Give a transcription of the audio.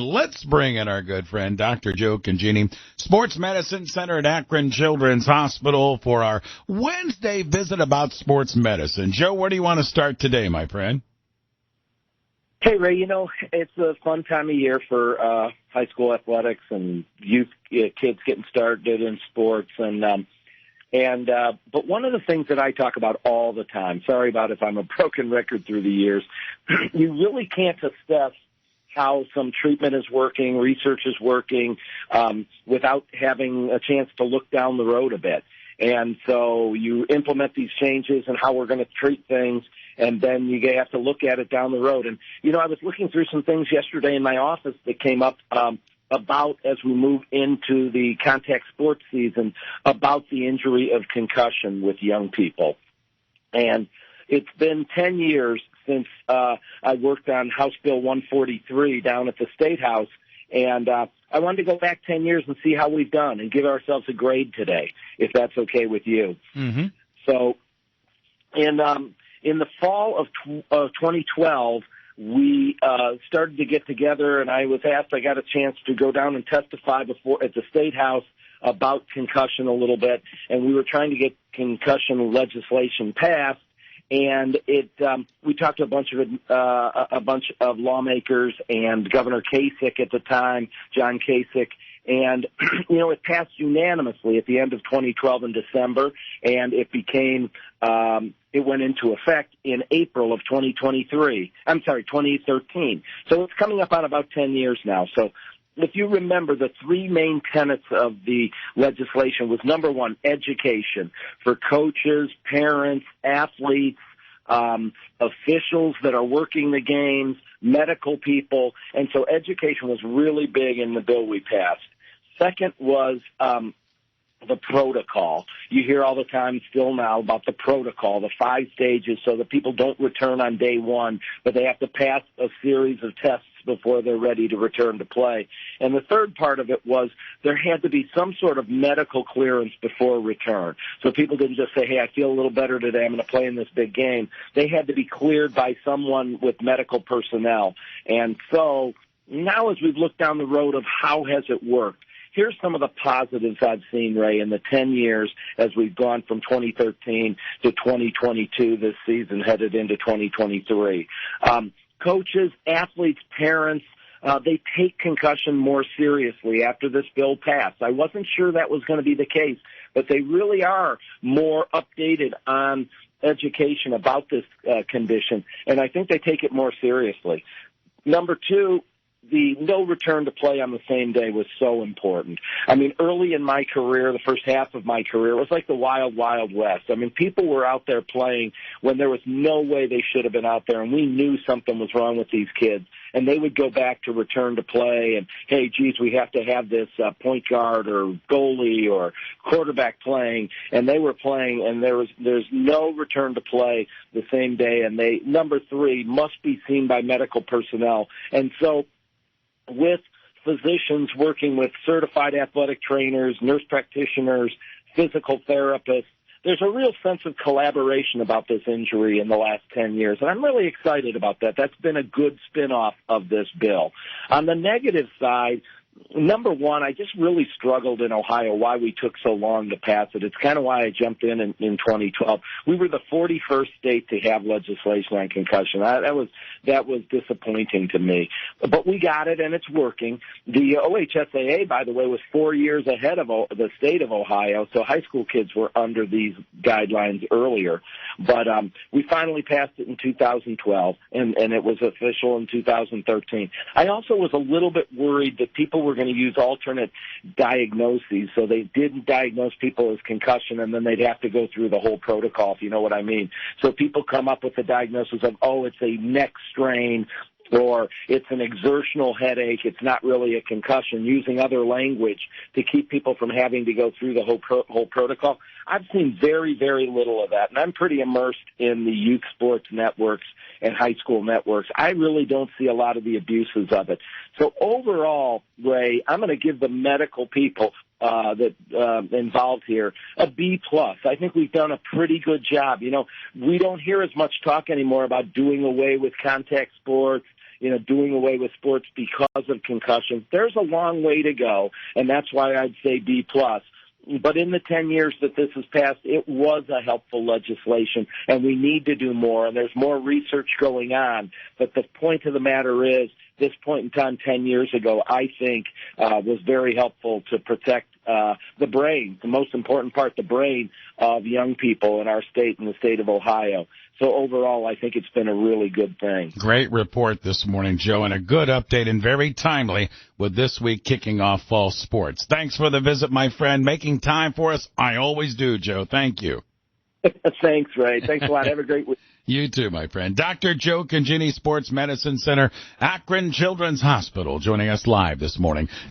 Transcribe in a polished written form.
Let's bring in our good friend, Dr. Joe Congini, Sports Medicine Center at Akron Children's Hospital for our Wednesday visit about sports medicine. Joe, where do you want to start today, my friend? Hey, Ray, it's a fun time of year for high school athletics and youth kids getting started in sports. But one of the things that I talk about all the time, sorry about if I'm a broken record through the years, you really can't assess how some treatment is working, research is working, without having a chance to look down the road a bit. And so you implement these changes and how we're going to treat things, and then you have to look at it down the road. And, I was looking through some things yesterday in my office that came up about as we move into the contact sports season, about the injury of concussion with young people. And it's been 10 years since I worked on House Bill 143 down at the State House, and I wanted to go back 10 years and see how we've done and give ourselves a grade today, if that's okay with you. Mm-hmm. So in the fall of 2012, we started to get together, and I got a chance to go down and testify at the State House about concussion a little bit, and we were trying to get concussion legislation passed. And we talked to a bunch of lawmakers and Governor Kasich at the time, John Kasich, and it passed unanimously at the end of 2012 in December, and it went into effect in April of 2013. So it's coming up on about 10 years now. So if you remember, the three main tenets of the legislation was, number one, education for coaches, parents, athletes, officials that are working the games, medical people. And so education was really big in the bill we passed. Second was the protocol. You hear all the time still now about the protocol, the 5 stages, so that people don't return on day one, but they have to pass a series of tests before they're ready to return to play. And the third part of it was there had to be some sort of medical clearance before return. So people didn't just say, hey, I feel a little better today, I'm going to play in this big game. They had to be cleared by someone with medical personnel. And so now as we've looked down the road of how has it worked, here's some of the positives I've seen, Ray, in the 10 years as we've gone from 2013 to 2022 this season, headed into 2023. Coaches, athletes, parents, they take concussion more seriously after this bill passed. I wasn't sure that was going to be the case, but they really are more updated on education about this condition, and I think they take it more seriously. Number two, the no return to play on the same day was so important. I mean, early in my career, the first half of my career, it was like the wild, wild west. I mean, people were out there playing when there was no way they should have been out there, and we knew something was wrong with these kids. And they would go back to return to play, and, hey, geez, we have to have this point guard or goalie or quarterback playing. And they were playing, and there's no return to play the same day. And number three, must be seen by medical personnel. And so with physicians working with certified athletic trainers, nurse practitioners, physical therapists, there's a real sense of collaboration about this injury in the last 10 years, and I'm really excited about that. That's been a good spin-off of this bill. On the negative side, number one, I just really struggled in Ohio why we took so long to pass it. It's kind of why I jumped in 2012. We were the 41st state to have legislation on concussion. That was disappointing to me. But we got it, and it's working. The OHSAA, by the way, was 4 years ahead of the state of Ohio, so high school kids were under these guidelines earlier. But we finally passed it in 2012, and it was official in 2013. I also was a little bit worried that people were going to use alternate diagnoses, so they didn't diagnose people as concussion, and then they'd have to go through the whole protocol, if you know what I mean. So people come up with the diagnosis of, oh, it's a neck strain, or it's an exertional headache, it's not really a concussion, using other language to keep people from having to go through the whole protocol. I've seen very, very little of that, and I'm pretty immersed in the youth sports networks and high school networks. I really don't see a lot of the abuses of it. So overall, Ray, I'm going to give the medical people that involved here a B+. I think we've done a pretty good job. You know, we don't hear as much talk anymore about doing away with contact sports, doing away with sports because of concussions. There's a long way to go, and that's why I'd say B+. But in the 10 years that this has passed, it was a helpful legislation, and we need to do more, and there's more research going on. But the point of the matter is, this point in time 10 years ago, I think, was very helpful to protect the brain, the most important part, the brain of young people in our state and the state of Ohio. So overall, I think it's been a really good thing. Great report this morning, Joe, and a good update and very timely with this week kicking off fall sports. Thanks for the visit, my friend. Making time for us. I always do, Joe. Thank you. Thanks, Ray. Thanks a lot. Have a great week. You too, my friend. Dr. Joe Congini, Sports Medicine Center, Akron Children's Hospital, joining us live this morning.